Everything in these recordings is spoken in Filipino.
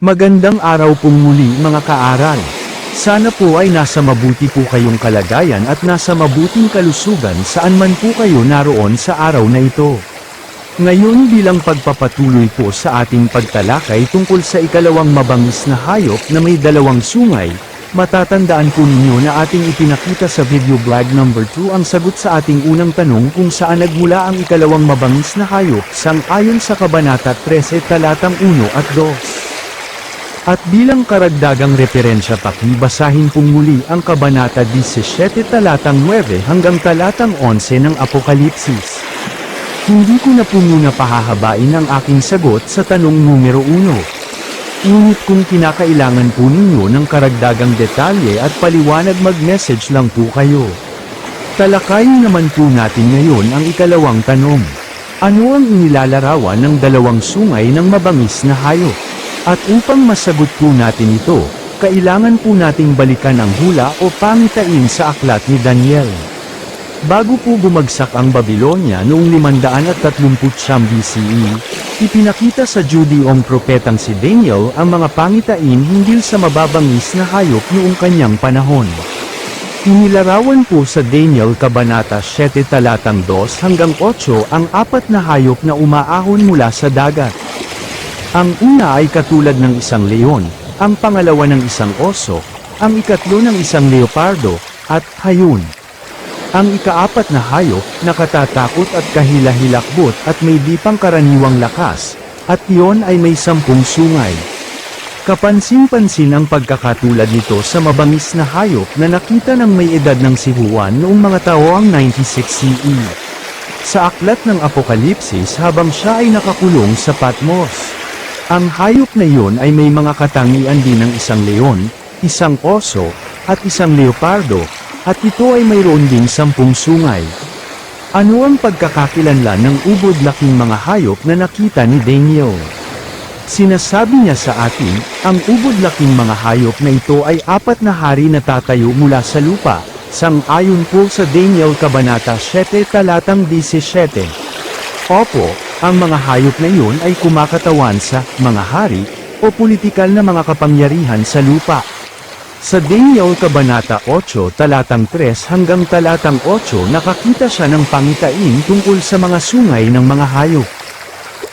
Magandang araw pong muli mga kaaral. Sana po ay nasa mabuti po kayong kalagayan at nasa mabuting kalusugan saan man po kayo naroon sa araw na ito. Ngayon bilang pagpapatuloy po sa ating pagtalakay tungkol sa ikalawang mabangis na hayop na may dalawang sungay, matatandaan po ninyo na ating ipinakita sa video blog number 2 ang sagot sa ating unang tanong kung saan nagmula ang ikalawang mabangis na hayop sang-ayon sa Kabanata 13 talatang 1 at 2. At bilang karagdagang referensya pakibasahin pong muli ang Kabanata 17 talatang 9 hanggang talatang 11 ng Apokalipsis. Hindi ko na po muna pahahabain ang aking sagot sa tanong numero 1. Ngunit kung kinakailangan po ninyo ng karagdagang detalye at paliwanag mag-message lang po kayo. Talakayin naman po natin ngayon ang ikalawang tanong. Ano ang inilalarawan ng dalawang sungay ng mabangis na hayop? At upang masagot po natin ito, kailangan po nating balikan ang hula o pangitain sa aklat ni Daniel. Bago po bumagsak ang Babilonya noong 539 BCE, ipinakita sa Judeong propetang si Daniel ang mga pangitain hinggil sa mababangis na hayop noong kanyang panahon. Inilarawan po sa Daniel Kabanata 7 talatang 2 hanggang 8 ang apat na hayop na umaahon mula sa dagat. Ang una ay katulad ng isang leon, ang pangalawa ng isang oso, ang ikatlo ng isang leopardo, at hayun. Ang ikaapat na hayop, nakatatakot at kahila-hilakbot at may di pangkaraniwang lakas, at iyon ay may 10 sungay. Kapansin-pansin ang pagkakatulad nito sa mabangis na hayop na nakita ng may edad ng si Juan noong mga taong 96 CE. Sa aklat ng Apokalipsis habang siya ay nakakulong sa Patmos. Ang hayop na iyon ay may mga katangian din ng isang leon, isang oso, at isang leopardo, at ito ay mayroon ding 10 sungay. Ano ang pagkakakilanlan ng ubod-laking mga hayop na nakita ni Daniel? Sinasabi niya sa atin, ang ubod-laking mga hayop na ito ay 4 na hari na tatayo mula sa lupa, sang-ayon po sa Daniel Kabanata 7 talatang 17. Opo, ang mga hayop na iyon ay kumakatawan sa mga hari o politikal na mga kapangyarihan sa lupa. Sa Daniel Kabanata 8 talatang 3 hanggang talatang 8 nakakita siya ng pangitain tungkol sa mga sungay ng mga hayop.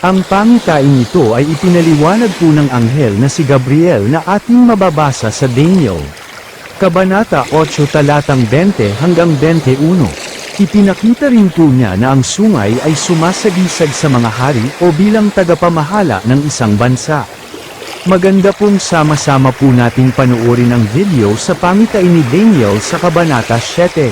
Ang pangitain ito ay ipinaliwanag po ng anghel na si Gabriel na ating mababasa sa Daniel Kabanata 8 talatang 20 hanggang 21. Ipinakita rin po niya na ang sungay ay sumasagisag sa mga hari o bilang tagapamahala ng isang bansa. Maganda pong sama-sama po nating panoorin ang video sa pangitain ni Daniel sa Kabanata 7.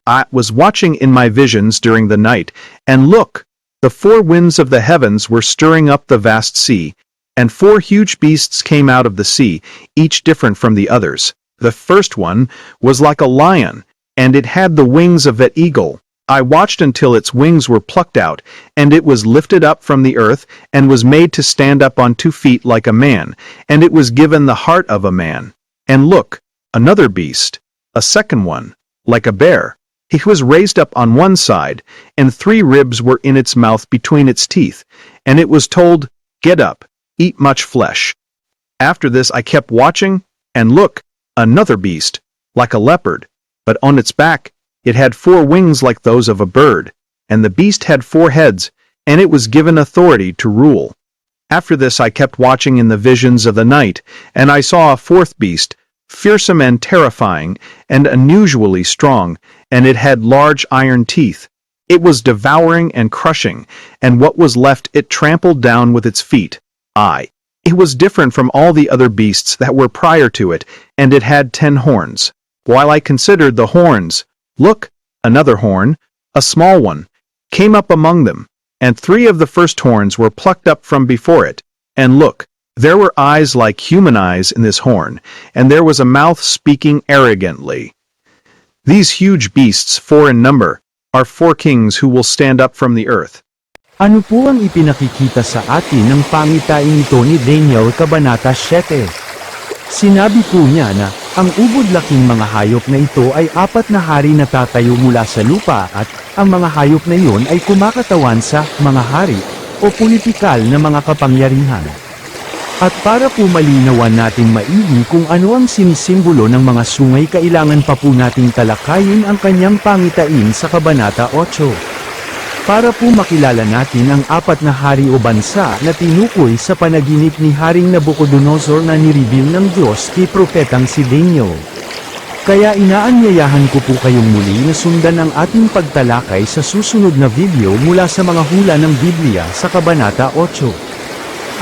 I was watching in my visions during the night, and look, the 4 winds of the heavens were stirring up the vast sea, and 4 huge beasts came out of the sea, each different from the others. The first one was like a lion, and it had the wings of an eagle. I watched until its wings were plucked out, and it was lifted up from the earth, and was made to stand up on 2 feet like a man, and it was given the heart of a man. And look, another beast, a second one, like a bear. He was raised up on one side, and 3 ribs were in its mouth between its teeth, and it was told, "Get up, eat much flesh." After this I kept watching, and look, another beast, like a leopard. But on its back, it had 4 wings like those of a bird, and the beast had 4 heads, and it was given authority to rule. After this I kept watching in the visions of the night, and I saw a 4th beast, fearsome and terrifying, and unusually strong, and it had large iron teeth. It was devouring and crushing, and what was left it trampled down with its feet. It was different from all the other beasts that were prior to it, and it had 10 horns. While I considered the horns, look, another horn, a small one, came up among them, and 3 of the first horns were plucked up from before it. And look, there were eyes like human eyes in this horn, and there was a mouth speaking arrogantly. These huge beasts, 4 in number, are 4 kings who will stand up from the earth. Ano po ang ipinakikita sa atin ng pangitain ito ni Daniel Kabanata 7? Sinabi po niya na, ang ubod-laking mga hayop na ito ay 4 na hari na tatayo mula sa lupa at, ang mga hayop na iyon ay kumakatawan sa mga hari, o politikal na mga kapangyarihan. At para po malinawan natin maigi kung ano ang sinisimbolo ng mga sungay, kailangan pa po nating talakayin ang kanyang pangitain sa Kabanata 8. Para po makilala natin ang apat na hari o bansa na tinukoy sa panaginip ni Haring Nabucodonosor na nireveal ng Diyos kay Propetang si Daniel. Kaya inaanyayahan ko po kayong muli na sundan ang ating pagtalakay sa susunod na video mula sa mga hula ng Biblia sa Kabanata 8.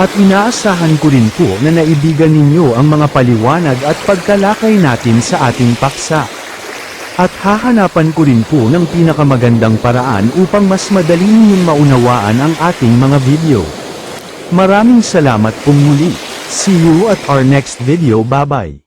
At inaasahan ko rin po na naibigan ninyo ang mga paliwanag at pagtalakay natin sa ating paksa. At hahanapan ko rin po ng pinakamagandang paraan upang mas madali ninyong maunawaan ang ating mga video. Maraming salamat pong muli. See you at our next video. Bye-bye.